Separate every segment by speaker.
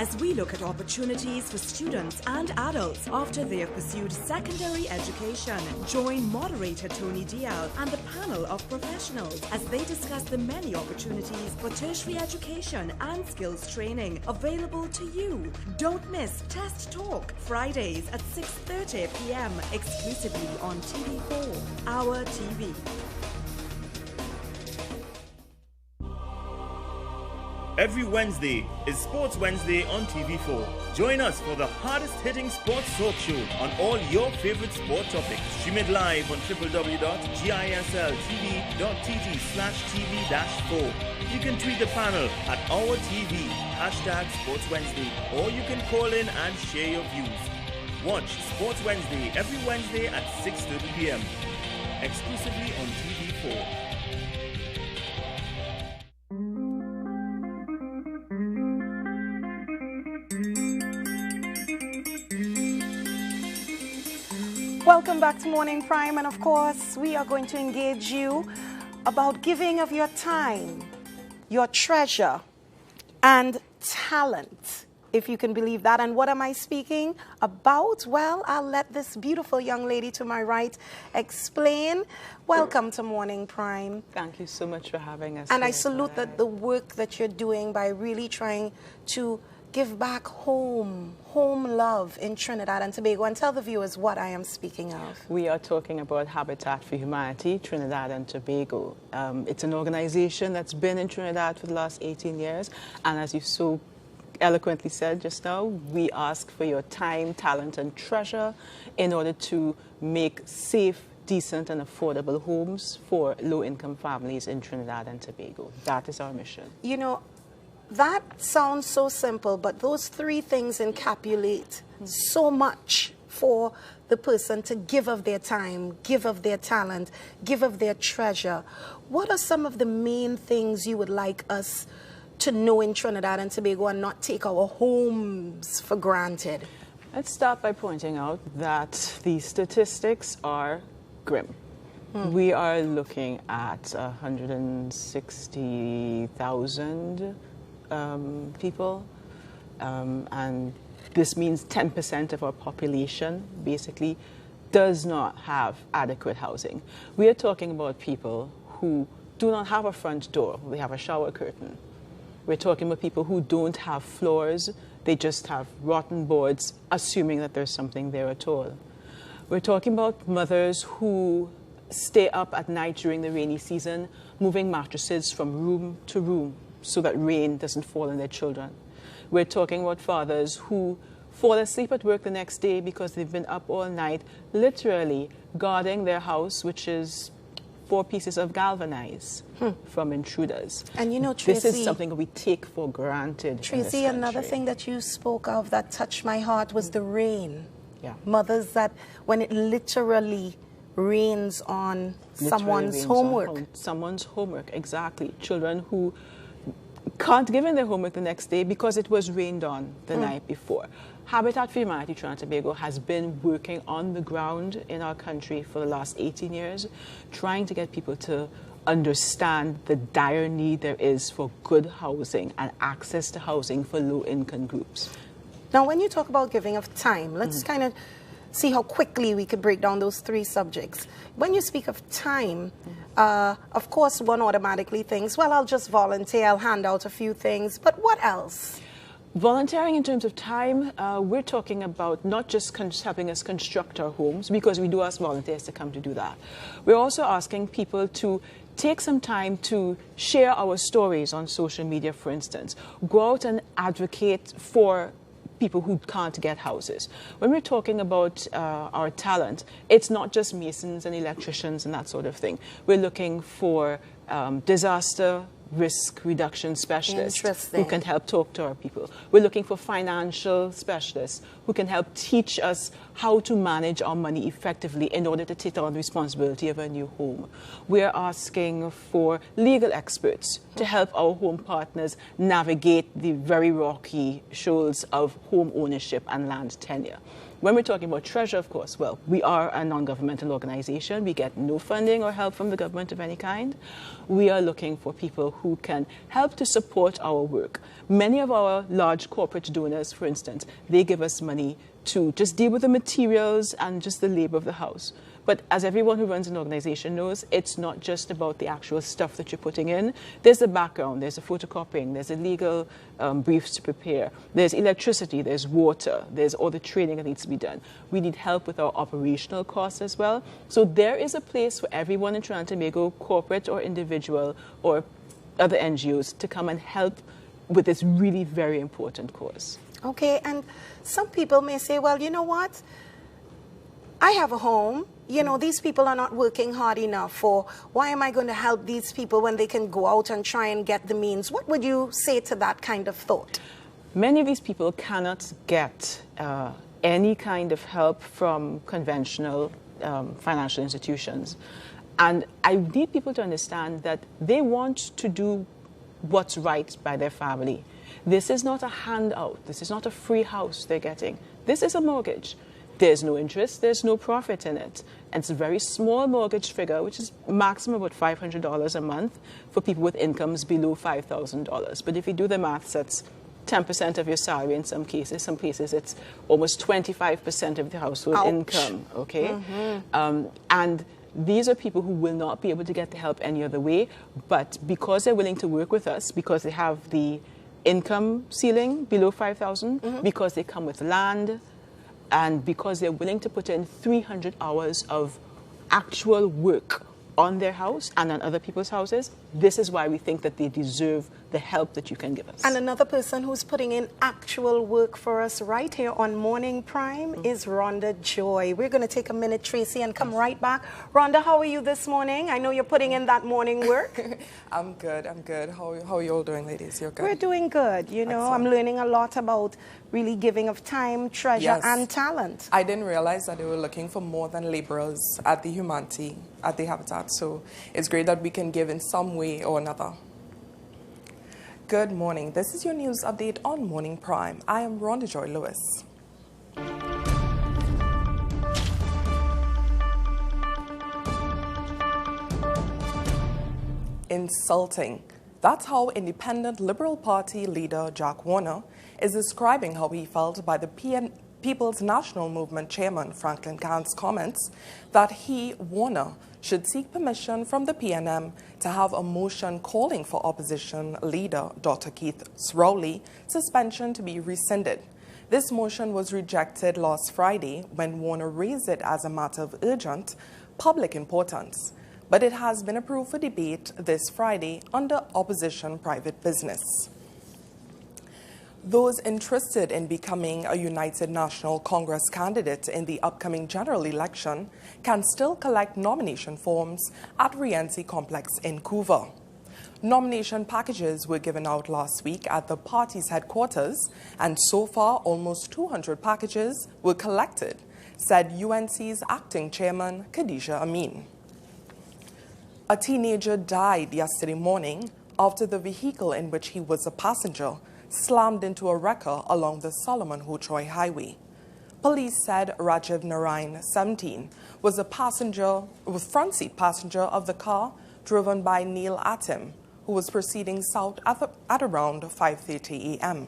Speaker 1: as we look at opportunities for students and adults after they have pursued secondary education. Join moderator Tony Dial and the panel of professionals as they discuss the many opportunities for tertiary education and skills training available to you. Don't miss Test Talk, Fridays at 6:30 p.m. exclusively on TV4, Our TV.
Speaker 2: Every Wednesday is Sports Wednesday on TV4. Join us for the hardest-hitting sports talk show on all your favorite sport topics. Stream it live on www.gisltv.tv/TV-4. You can tweet the panel at Our TV, #Sports Wednesday, or you can call in and share your views. Watch Sports Wednesday every Wednesday at 6:30 p.m. exclusively on TV4.
Speaker 3: Welcome back to Morning Prime, and of course we are going to engage you about giving of your time, your treasure and talent, if you can believe that. And what am I speaking about? Well, I'll let this beautiful young lady to my right explain. Welcome to Morning Prime.
Speaker 4: Thank you so much for having us.
Speaker 3: And I salute the work that you're doing by really trying to give back home love in Trinidad and Tobago, and tell the viewers what I am speaking of.
Speaker 4: We are talking about Habitat for Humanity, Trinidad and Tobago. It's an organization that's been in Trinidad for the last 18 years, and as you so eloquently said just now, we ask for your time, talent, and treasure in order to make safe, decent, and affordable homes for low-income families in Trinidad and Tobago. That is our mission.
Speaker 3: You know, that sounds so simple, but those three things encapsulate so much for the person to give of their time, give of their talent, give of their treasure. What are some of the main things you would like us to know in Trinidad and Tobago and not take our homes for granted?
Speaker 4: Let's start by pointing out that the statistics are grim. We are looking at 160,000 people, and this means 10% of our population basically does not have adequate housing. We are talking about people who do not have a front door, they have a shower curtain. We're talking about people who don't have floors, they just have rotten boards, assuming that there's something there at all. We're talking about mothers who stay up at night during the rainy season, moving mattresses from room to room so that rain doesn't fall on their children. We're talking about fathers who fall asleep at work the next day because they've been up all night, literally guarding their house, which is 4 pieces of galvanized from intruders.
Speaker 3: And you know, Tracy,
Speaker 4: this is something we take for granted.
Speaker 3: Tracy, another thing that you spoke of that touched my heart was the rain.
Speaker 4: Yeah.
Speaker 3: Mothers that, when it literally rains on someone's homework.
Speaker 4: Someone's homework, exactly. Children who can't give in their homework the next day because it was rained on the night before. Habitat for Humanity Trinidad and Tobago has been working on the ground in our country for the last 18 years, trying to get people to understand the dire need there is for good housing and access to housing for low-income groups.
Speaker 3: Now, when you talk about giving of time, let's kind of see how quickly we could break down those 3 subjects. When you speak of time, of course, one automatically thinks, well, I'll just volunteer, I'll hand out a few things, but what else?
Speaker 4: Volunteering in terms of time, we're talking about not just helping us construct our homes, because we do ask volunteers to come to do that. We're also asking people to take some time to share our stories on social media, for instance. Go out and advocate for people who can't get houses. When we're talking about our talent, it's not just masons and electricians and that sort of thing. We're looking for disaster risk reduction specialists who can help talk to our people. We're looking for financial specialists who can help teach us how to manage our money effectively in order to take on the responsibility of a new home. We're asking for legal experts to help our home partners navigate the very rocky shoals of home ownership and land tenure. When we're talking about treasure, of course, well, we are a non-governmental organization. We get no funding or help from the government of any kind. We are looking for people who can help to support our work. Many of our large corporate donors, for instance, they give us money to just deal with the materials and just the labor of the house. But as everyone who runs an organization knows, it's not just about the actual stuff that you're putting in. There's a background, there's a photocopying, there's a legal briefs to prepare, there's electricity, there's water, there's all the training that needs to be done. We need help with our operational costs as well. So there is a place for everyone in Trinidad and Tobago, corporate or individual or other NGOs, to come and help with this really very important cause.
Speaker 3: Okay, and some people may say, well, you know what? I have a home. You know, these people are not working hard enough, or why am I going to help these people when they can go out and try and get the means? What would you say to that kind of thought?
Speaker 4: Many of these people cannot get any kind of help from conventional financial institutions. And I need people to understand that they want to do what's right by their family. This is not a handout. This is not a free house they're getting. This is a mortgage. There's no interest, there's no profit in it. And it's a very small mortgage figure, which is maximum about $500 a month for people with incomes below $5,000. But if you do the maths, that's 10% of your salary in some cases. Some cases it's almost 25% of the household
Speaker 3: Ouch.
Speaker 4: income, okay? And these are people who will not be able to get the help any other way, but because they're willing to work with us, because they have the income ceiling below 5,000, because they come with land, and because they're willing to put in 300 hours of actual work on their house and on other people's houses, this is why we think that they deserve the help that you can give us.
Speaker 3: And another person who's putting in actual work for us right here on Morning Prime is Rhonda Joy. We're going to take a minute, Tracy, and come right back. Rhonda, how are you this morning? I know you're putting in that morning work.
Speaker 5: I'm good. How are you all doing, ladies? You're good?
Speaker 3: We're doing good. You know,
Speaker 5: Excellent.
Speaker 3: I'm learning a lot about really giving of time, treasure,
Speaker 5: Yes.
Speaker 3: and talent.
Speaker 5: I didn't realize that they were looking for more than laborers at the Humanity, at the Habitat. So it's great that we can give in some way or another. Good morning. This is your news update on Morning Prime. I am Rhonda Joy Lewis. Insulting. That's how Independent Liberal Party leader Jack Warner is describing how he felt by the People's National Movement chairman Franklin Cahn's comments that he, Warner, should seek permission from the PNM to have a motion calling for opposition leader Dr. Keith Rowley's suspension to be rescinded. This motion was rejected last Friday when Warner raised it as a matter of urgent public importance, but it has been approved for debate this Friday under opposition private business. Those interested in becoming a United National Congress candidate in the upcoming general election can still collect nomination forms at Rienzi Complex in Couva. Nomination packages were given out last week at the party's headquarters, and so far almost 200 packages were collected, said UNC's acting chairman Khadija Amin. A teenager died yesterday morning after the vehicle in which he was a passenger slammed into a wrecker along the Solomon Hochoy Highway. Police said Rajiv Narayan, 17, was front seat passenger of the car driven by Neil Atim, who was proceeding south at around 5:30 a.m.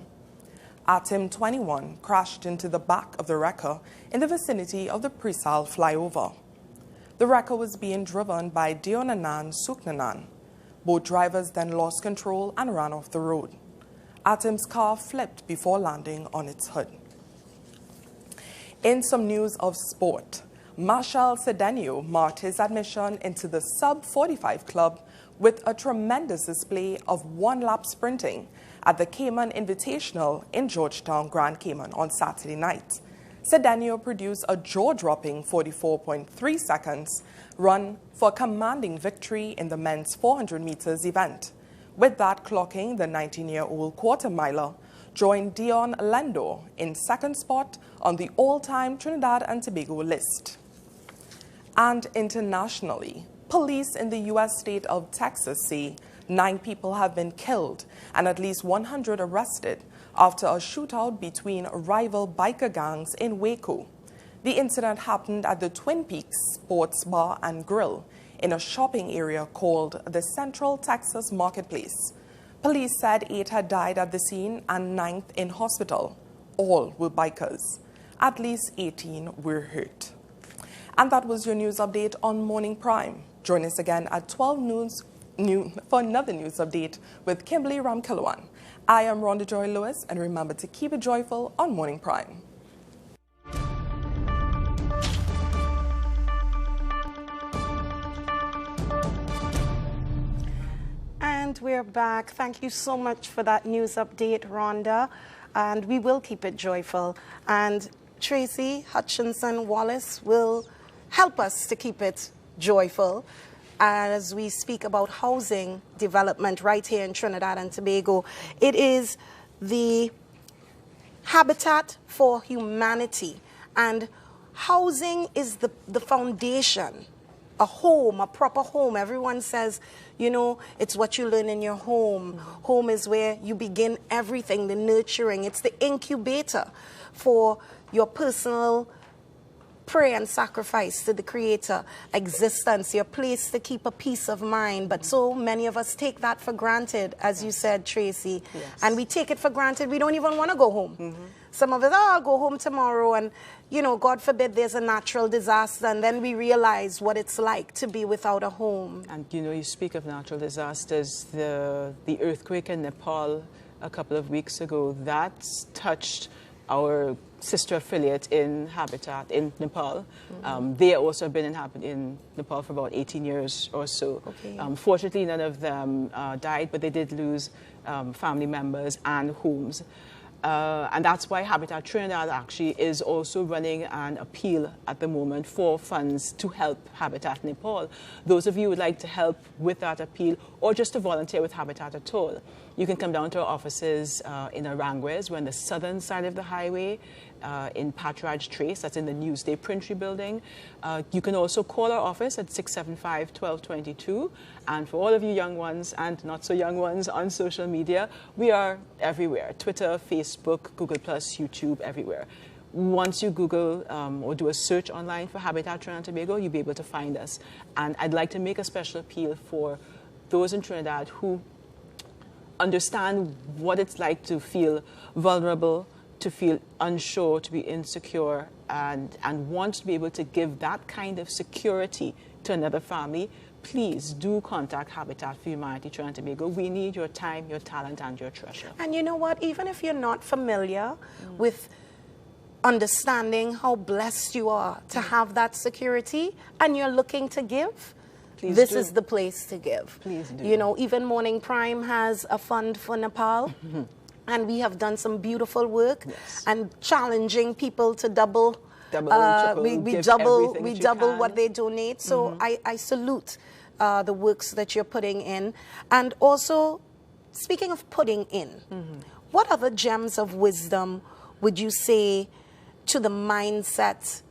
Speaker 5: Atim, 21, crashed into the back of the wrecker in the vicinity of the Presal flyover. The wrecker was being driven by Deonanan Suknanan. Both drivers then lost control and ran off the road. Atim's car flipped before landing on its hood. In some news of sport, Marshall Cedeno marked his admission into the sub-45 club with a tremendous display of one-lap sprinting at the Cayman Invitational in Georgetown, Grand Cayman on Saturday night. Cedeno produced a jaw-dropping 44.3 seconds run for a commanding victory in the men's 400 meters event. With that clocking, the 19-year-old quarter-miler joined Dion Lendo in second spot on the all-time Trinidad and Tobago list. And internationally, police in the U.S. state of Texas say 9 people have been killed and at least 100 arrested after a shootout between rival biker gangs in Waco. The incident happened at the Twin Peaks Sports Bar and Grill in a shopping area called the Central Texas Marketplace. Police said 8 had died at the scene and 9th in hospital. All were bikers. At least 18 were hurt. And that was your news update on Morning Prime. Join us again at 12 noon for another news update with Kimberly Ramkilawan. I am Rhonda Joy Lewis, and remember to keep it joyful on Morning Prime.
Speaker 3: And we're back. Thank you so much for that news update, Rhonda. And we will keep it joyful. And Tracy Hutchinson Wallace will help us to keep it joyful as we speak about housing development right here in Trinidad and Tobago. It is the Habitat for Humanity, and housing is the foundation. A home, a proper home. Everyone says, you know, it's what you learn in your home. Home is where you begin everything, the nurturing. It's the incubator for your personal prayer and sacrifice to the Creator, existence, your place to keep a peace of mind. But so many of us take that for granted, as you said, Tracy.
Speaker 4: Yes.
Speaker 3: And we take it for granted. We don't even want to go home. Some of us, oh, I'll go home tomorrow, and, you know, God forbid there's a natural disaster, and then we realize what it's like to be without a home.
Speaker 4: And, you know, you speak of natural disasters, the earthquake in Nepal a couple of weeks ago, that touched our sister affiliate in Habitat in Nepal. They also have been in Nepal for about 18 years or so.
Speaker 3: Okay.
Speaker 4: Fortunately, none of them died, but they did lose family members and homes. And that's why Habitat Trinidad actually is also running an appeal at the moment for funds to help Habitat Nepal. Those of you who would like to help with that appeal or just to volunteer with Habitat at all, you can come down to our offices in Aranguez. We're on the southern side of the highway in Patridge Trace. That's in the Newsday Printry building. You can also call our office at 675-1222. And for all of you young ones and not so young ones on social media, we are everywhere. Twitter, Facebook, Google+, YouTube, everywhere. Once you Google or do a search online for Habitat Trinidad-Tobago, you'll be able to find us. And I'd like to make a special appeal for those in Trinidad who understand what it's like to feel vulnerable, to feel unsure, to be insecure, and want to be able to give that kind of security to another family. Please do contact Habitat for Humanity Trinidad-Tobago. We need your time, your talent, and your treasure.
Speaker 3: And you know what? Even if you're not familiar with understanding how blessed you are to have that security and you're looking to give,
Speaker 4: Please
Speaker 3: this
Speaker 4: do.
Speaker 3: is the place to give.
Speaker 4: Please do.
Speaker 3: You know, even Morning Prime has a fund for Nepal. And we have done some beautiful work and challenging people to double. We double what they donate. So I salute the works that you're putting in. And also, speaking of putting in, what other gems of wisdom would you say to the mindset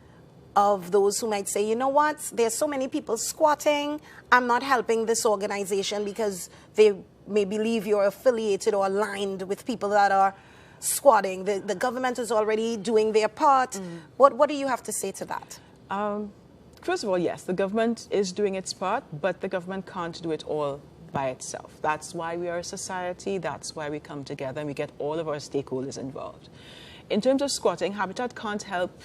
Speaker 3: of those who might say, you know what, there's so many people squatting, I'm not helping this organization because they may believe you're affiliated or aligned with people that are squatting. The government is already doing their part. What do you have to say to that?
Speaker 4: First of all, yes, the government is doing its part, but the government can't do it all by itself. That's why we are a society. That's why we come together and we get all of our stakeholders involved. In terms of squatting, Habitat can't help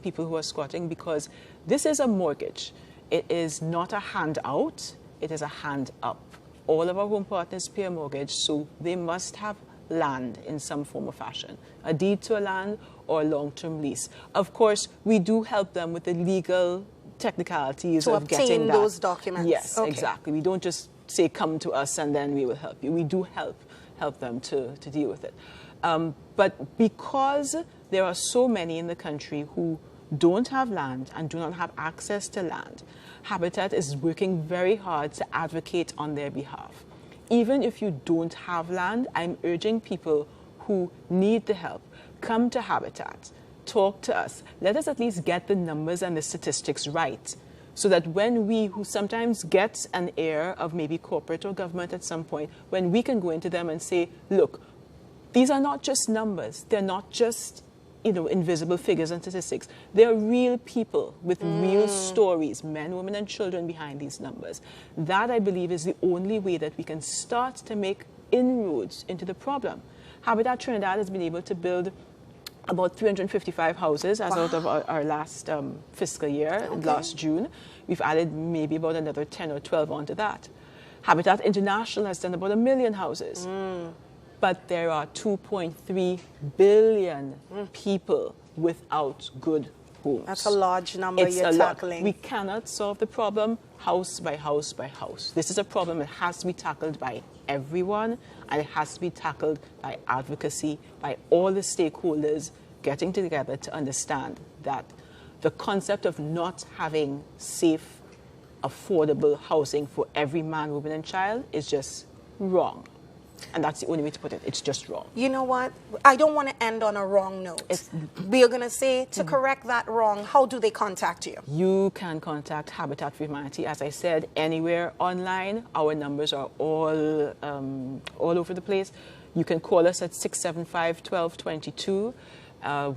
Speaker 4: people who are squatting because this is a mortgage. It is not a handout, it is a hand up. All of our home partners pay a mortgage, so they must have land in some form or fashion, a deed to a land or a long-term lease. Of course, we do help them with the legal technicalities of getting that.
Speaker 3: To obtain those documents.
Speaker 4: Yes,
Speaker 3: okay.
Speaker 4: Exactly. We don't just say, come to us and then we will help you. We do help them to deal with it. But because there are so many in the country who don't have land and do not have access to land, Habitat is working very hard to advocate on their behalf. Even if you don't have land, I'm urging people who need the help, come to Habitat, talk to us. Let us at least get the numbers and the statistics right, so that when we, who sometimes get an air of maybe corporate or government at some point, when we can go into them and say, look, these are not just numbers. They're not just invisible figures and statistics. They are real people with real stories, men, women, and children behind these numbers. That, I believe, is the only way that we can start to make inroads into the problem. Habitat Trinidad has been able to build about 355 houses as out of our last fiscal year, last June. We've added maybe about another 10 or 12 onto that. Habitat International has done about 1 million houses. But there are 2.3 billion people without good homes.
Speaker 3: That's a large number you're tackling.
Speaker 4: We cannot solve the problem house by house by house. This is a problem that has to be tackled by everyone, and it has to be tackled by advocacy, by all the stakeholders getting together to understand that the concept of not having safe, affordable housing for every man, woman, and child is just wrong. And that's the only way to put it. It's just wrong.
Speaker 3: You know what? I don't want to end on a wrong note. We are going to say, to correct that wrong, how do they contact you?
Speaker 4: You can contact Habitat for Humanity, as I said, anywhere online. Our numbers are all over the place. You can call us at 675-1222.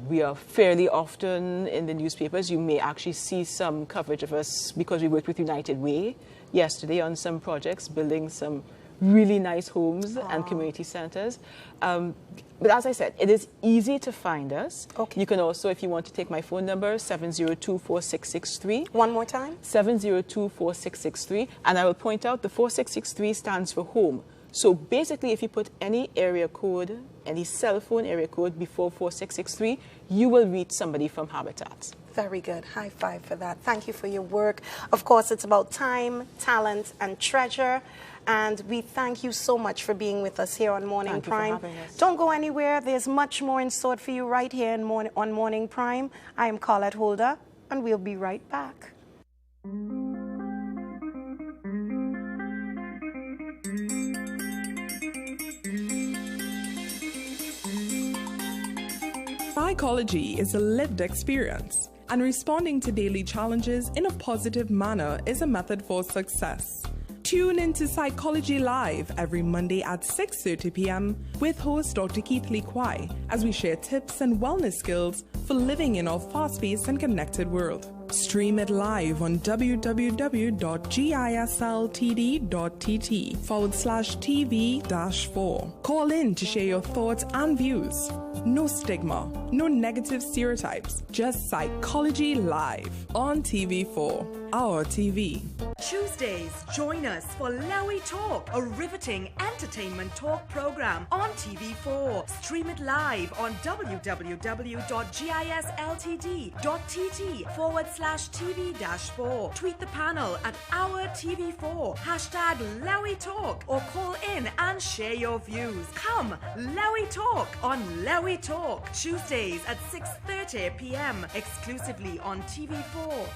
Speaker 4: We are fairly often in the newspapers. You may actually see some coverage of us because we worked with United Way yesterday on some projects, building some really nice homes and community centers. But as I said, it is easy to find us.
Speaker 3: Okay.
Speaker 4: You can also, if you want to take my phone number, 702-4663.
Speaker 3: One more time?
Speaker 4: 702-4663. And I will point out the 4663 stands for home. So basically, if you put any area code, any cell phone area code before 4663, you will reach somebody from Habitat.
Speaker 3: Very good. High five for that. Thank you for your work. Of course, it's about time, talent, and treasure. And we thank you so much for being with us here on Morning Prime. Don't go anywhere. There's much more in store for you right here on Morning Prime. I am Colette Holder, and we'll be right back.
Speaker 5: Psychology is a lived experience, and responding to daily challenges in a positive manner is a method for success. Tune into Psychology Live every Monday at 6:30 p.m. with host Dr. Keith Lee Kwai as we share tips and wellness skills for living in our fast-paced and connected world. Stream it live on www.gisltd.tt/TV-4. Call in to share your thoughts and views. No stigma, no negative stereotypes, just Psychology Live on TV4, our TV.
Speaker 1: Tuesdays, join us for Lowy Talk, a riveting entertainment talk program on TV4. Stream it live on www.gisltd.tt/TV-4. Tweet the panel at our TV4, #Lowy Talk, or call in and share your views. Come, Lowy Talk on Lowy Talk, Tuesdays at 6:30 p.m. exclusively on TV4.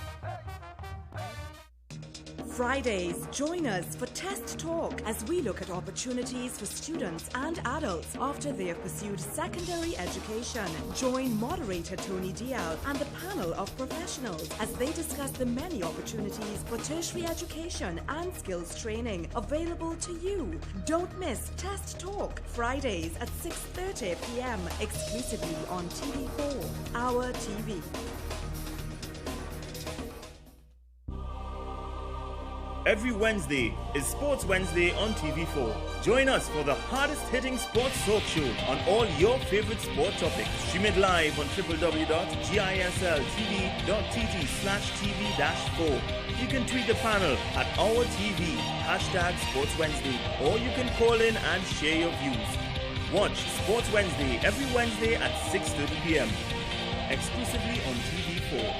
Speaker 1: Fridays, join us for Test Talk as we look at opportunities for students and adults after they have pursued secondary education. Join moderator Tony Dial and the panel of professionals as they discuss the many opportunities for tertiary education and skills training available to you. Don't miss Test Talk, Fridays at 6:30 p.m. exclusively on TV4, our TV.
Speaker 2: Every Wednesday is Sports Wednesday on TV4. Join us for the hardest-hitting sports talk show on all your favorite sport topics. Stream it live on www.gisltd.tt/TV-4. You can tweet the panel at our TV, #Sports Wednesday, or you can call in and share your views. Watch Sports Wednesday every Wednesday at 6:30 p.m. exclusively on TV4.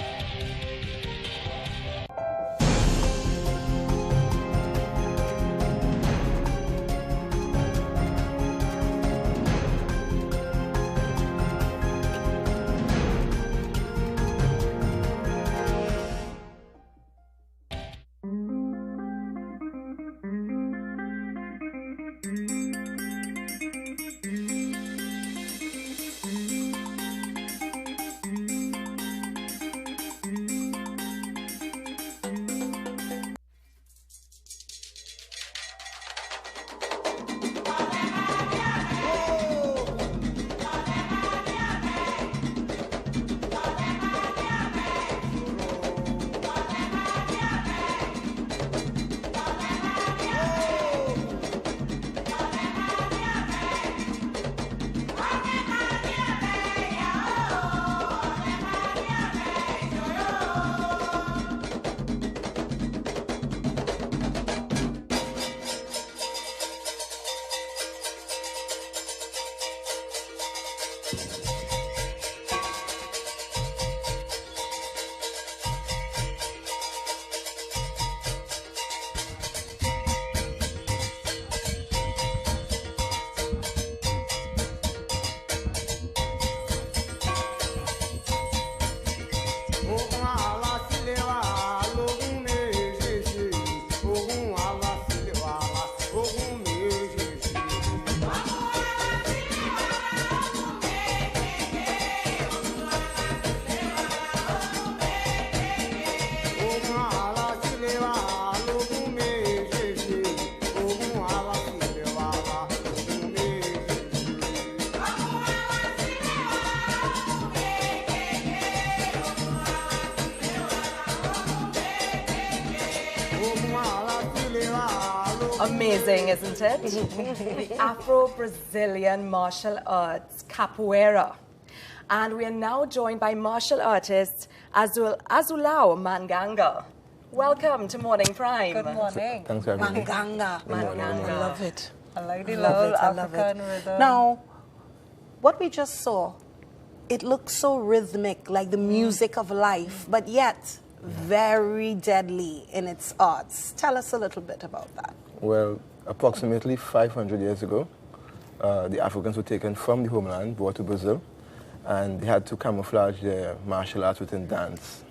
Speaker 1: Amazing, isn't it? The Afro-Brazilian martial arts, capoeira. And we are now joined by martial artist Azulao Manganga. Welcome to Morning Prime.
Speaker 6: Good morning.
Speaker 7: Thanks for having me.
Speaker 3: Manganga.
Speaker 1: Manganga.
Speaker 3: I love it.
Speaker 6: I like the
Speaker 3: Love
Speaker 6: little
Speaker 3: it, I love
Speaker 6: African
Speaker 3: it.
Speaker 6: rhythm.
Speaker 3: Now, what we just saw, it looks so rhythmic, like the music of life, but yet very deadly in its arts. Tell us a little bit about that.
Speaker 7: Well, approximately 500 years ago, the Africans were taken from the homeland, brought to Brazil, and they had to camouflage their martial arts within dance.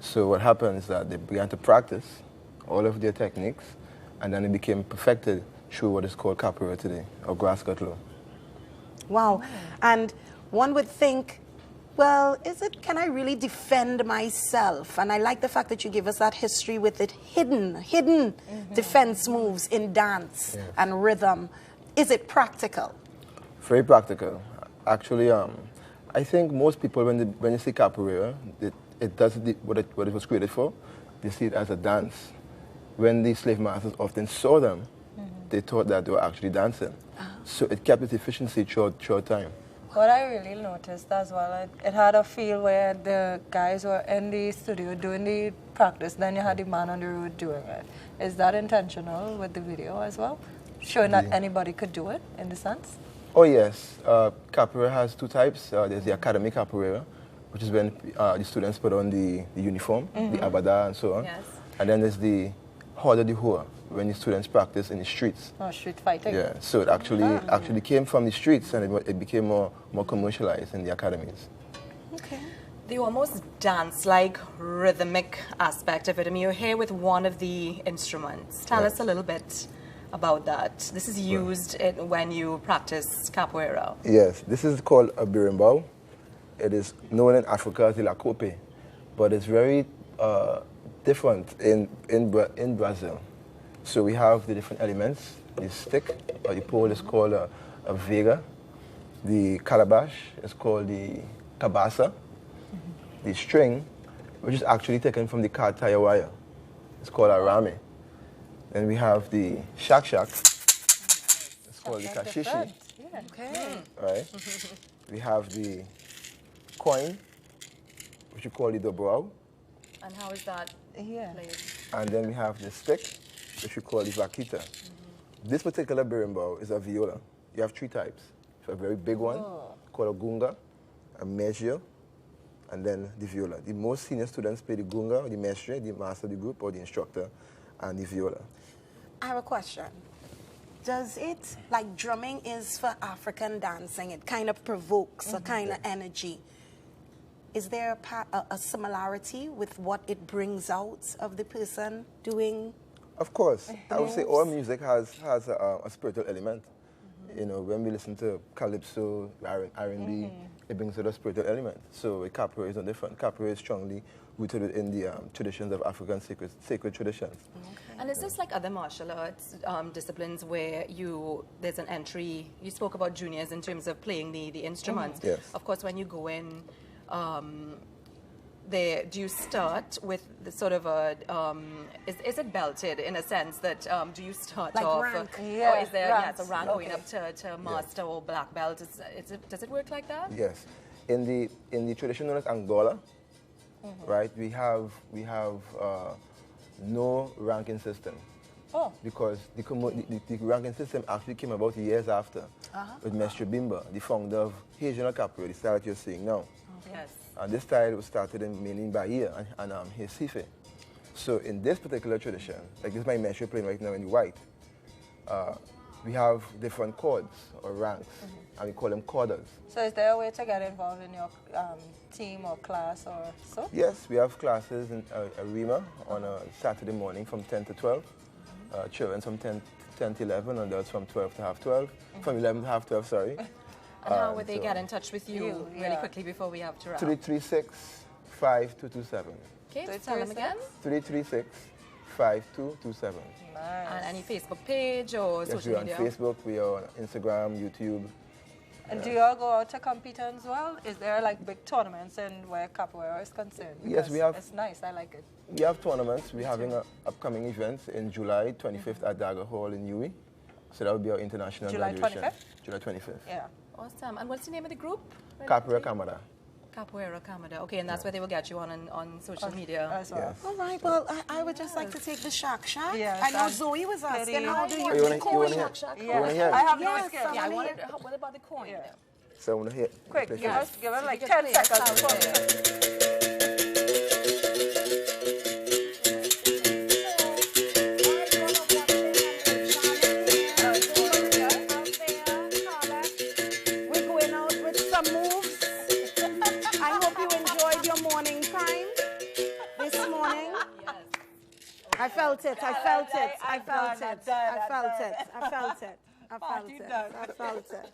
Speaker 7: So what happened is that they began to practice all of their techniques, and then it became perfected through what is called capoeira today, or grass cutlo.
Speaker 3: Wow. And one would think, well, can I really defend myself? And I like the fact that you give us that history with it hidden defense moves in dance and rhythm. Is it practical?
Speaker 7: Very practical. Actually, I think most people, when you see capoeira, it does what it was created for. They see it as a dance. When the slave masters often saw them, they thought that they were actually dancing. So it kept its efficiency throughout time.
Speaker 6: What I really noticed as well, it had a feel where the guys were in the studio doing the practice, then you had the man on the road doing it. Is that intentional with the video as well? Showing that anybody could do it, in the sense?
Speaker 7: Oh yes, capoeira has two types. There's the academic capoeira, which is when the students put on the uniform, the abada and so on.
Speaker 1: Yes.
Speaker 7: And then there's the roda de rua, when the students practice in the streets.
Speaker 6: Oh, street fighting.
Speaker 7: Yeah, so it actually came from the streets, and it became more commercialized in the academies.
Speaker 3: Okay.
Speaker 1: The almost dance-like rhythmic aspect of it. I mean, you're here with one of the instruments. Tell us a little bit about that. This is used when you practice capoeira.
Speaker 7: Yes, this is called a berimbau. It is known in Africa as the lacope, but it's very different in Brazil. So we have the different elements. The stick or the pole is called a vega. The calabash is called the cabasa. The string, which is actually taken from the car tire wire, it's called a rame. Then we have the shak. It's called the kashishi.
Speaker 6: Yeah.
Speaker 3: Okay.
Speaker 7: Right? We have the coin, which we call the dobrau.
Speaker 1: And how is that
Speaker 6: Yeah.
Speaker 1: played?
Speaker 7: And then we have the stick, which we call the vaquita. This particular berimbau is a viola. You have three types. So a very big one, called a gunga, a mestre, and then the viola. The most senior students play the gunga, or the mestre, the master of the group, or the instructor, and the viola.
Speaker 3: I have a question. Does it, like drumming is for African dancing, it kind of provokes a kind of energy. Is there a similarity with what it brings out of the person doing?
Speaker 7: Of course. I would say all music has a spiritual element. You know, when we listen to calypso, R&B, it brings out a spiritual element. So capoeira is no different. Capoeira is strongly rooted in the traditions of African sacred traditions.
Speaker 1: And is this like other martial arts disciplines where there's an entry? You spoke about juniors in terms of playing the instruments.
Speaker 7: Yes.
Speaker 1: Of course, when you go in, do you start with the sort of a, is it belted in a sense that, do you start
Speaker 3: Like
Speaker 1: off?
Speaker 3: rank.
Speaker 1: Or is there
Speaker 6: ranks.
Speaker 1: a rank going up to master or black belt? Does it work like that?
Speaker 7: Yes. In the tradition known as Angola, right, we have no ranking system.
Speaker 6: Oh.
Speaker 7: Because the ranking system actually came about years after with Mestre Bimba, the founder of Regional Capoeira, the style that you're seeing now.
Speaker 1: Yes.
Speaker 7: And this style was started mainly in Bahia and Recife. So in this particular tradition, like this is my Mestre playing right now in white, we have different chords or ranks, and we call them chorders.
Speaker 6: So is there a way to get involved in your team or class or so?
Speaker 7: Yes, we have classes in Arima on a Saturday morning from 10 to 12. Children from 10 to 11, and adults from 12 to half 12. From 11 to half 12, sorry.
Speaker 1: And how would they get in touch with you really quickly before we have to wrap?
Speaker 7: 336-5227.
Speaker 1: Okay, tell them again.
Speaker 7: 336-5227.
Speaker 6: Nice.
Speaker 1: And any Facebook page or
Speaker 7: Yes,
Speaker 1: social
Speaker 7: we're on
Speaker 1: media?
Speaker 7: Facebook, we are on Instagram, YouTube,
Speaker 6: And do you all go out to compete as well? Is there like big tournaments in where capoeira is concerned?
Speaker 7: Yes, we have.
Speaker 6: It's nice. I like it.
Speaker 7: We have tournaments. We're having an upcoming event in July 25th at Dagger Hall in Newey. So that would be our international
Speaker 6: July
Speaker 7: graduation.
Speaker 6: 25th?
Speaker 7: July 25th.
Speaker 6: Yeah.
Speaker 8: Awesome. And what's the name of the group?
Speaker 7: Capoeira Camada.
Speaker 8: Capoeira Camada. Okay, and that's where they will get you on social media.
Speaker 6: As well.
Speaker 7: Yes.
Speaker 3: All right, well, I would just like to take the shack.
Speaker 6: Yes,
Speaker 3: I know
Speaker 6: and
Speaker 3: Zoe was asking,
Speaker 6: Eddie.
Speaker 3: how do
Speaker 7: Oh,
Speaker 3: you
Speaker 7: you wanna
Speaker 3: record
Speaker 7: hear?
Speaker 3: shack?
Speaker 7: You wanna hear?
Speaker 6: I have no
Speaker 3: Yes,
Speaker 6: skill.
Speaker 8: Yeah, I wanted. What about the coin?
Speaker 6: Yeah.
Speaker 7: So I want to hear.
Speaker 6: Quick,
Speaker 7: play
Speaker 6: give
Speaker 7: for you.
Speaker 6: us like
Speaker 8: just
Speaker 6: 10
Speaker 8: play
Speaker 6: seconds.
Speaker 8: sound
Speaker 6: before
Speaker 8: for
Speaker 6: we-
Speaker 3: We're going out with some moves. I hope you enjoyed your morning time this morning. I felt it. I felt it. I felt it. I felt it. I felt it. I felt it. I felt it.